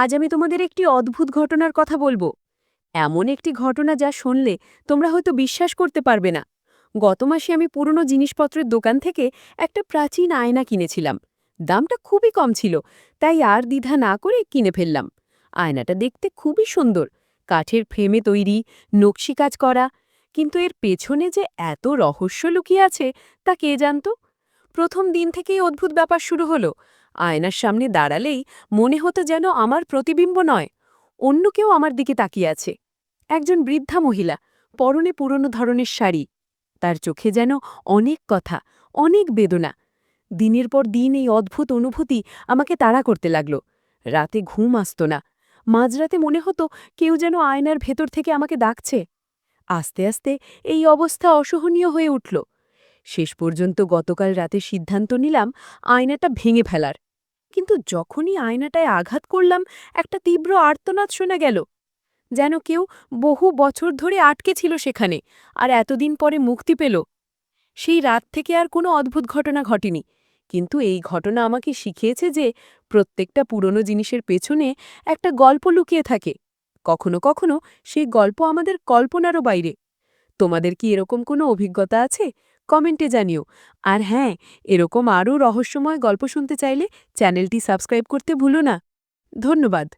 আজ আমি তোমাদের একটি অদ্ভুত ঘটনার কথা বলবো। এমন একটি ঘটনা যা শুনলে তোমরা হয়তো বিশ্বাস করতে পারবে না। গত মাসে আমি পুরনো জিনিসপত্রের দোকান থেকে একটা প্রাচীন আয়না কিনেছিলাম। দামটা খুবই কম ছিল, তাই আর দ্বিধা না করে কিনে ফেললাম। আয়নাটা দেখতে খুবই সুন্দর, কাঠের ফ্রেমে তৈরি, নকশি কাজ করা। কিন্তু এর পেছনে যে এত রহস্য লুকিয়ে আছে তা কে জানতো। প্রথম দিন থেকেই অদ্ভুত ব্যাপার শুরু হলো। আয়নার সামনে দাঁড়ালেই মনে হতো যেন আমার প্রতিবিম্ব নয়, অন্য কেউ আমার দিকে তাকিয়ে আছে। একজন বৃদ্ধা মহিলা, পরনে পুরনো ধরনের শাড়ি। তার চোখে যেন অনেক কথা, অনেক বেদনা। দিনের পর দিন এই অদ্ভুত অনুভূতি আমাকে তাড়া করতে লাগল। রাতে ঘুম আসত না। মাঝরাতে মনে হতো কেউ যেন আয়নার ভেতর থেকে আমাকে ডাকছে। আস্তে আস্তে এই অবস্থা অসহনীয় হয়ে উঠল। শেষ পর্যন্ত গতকাল রাতে সিদ্ধান্ত নিলাম আয়নাটা ভেঙে ফেলার। কিন্তু যখনই আয়নাটায় আঘাত করলাম, একটা তীব্র আর্তনাদ শোনা গেল, যেন কেউ বহু বছর ধরে আটকে ছিল সেখানে আর এতদিন পরে মুক্তি পেল। সেই রাত থেকে আর কোনো অদ্ভুত ঘটনা ঘটেনি, কিন্তু এই ঘটনা আমাকে শিখিয়েছে যে প্রত্যেকটা পুরনো জিনিসের পেছনে একটা গল্প লুকিয়ে থাকে। কখনো কখনো সেই গল্প আমাদের কল্পনারও বাইরে। তোমাদের কি এরকম কোনো অভিজ্ঞতা আছে? কমেন্টে জানিও। আর হ্যাঁ, এরকম আরও রহস্যময় গল্প শুনতে চাইলে চ্যানেলটি সাবস্ক্রাইব করতে ভুলো না। ধন্যবাদ।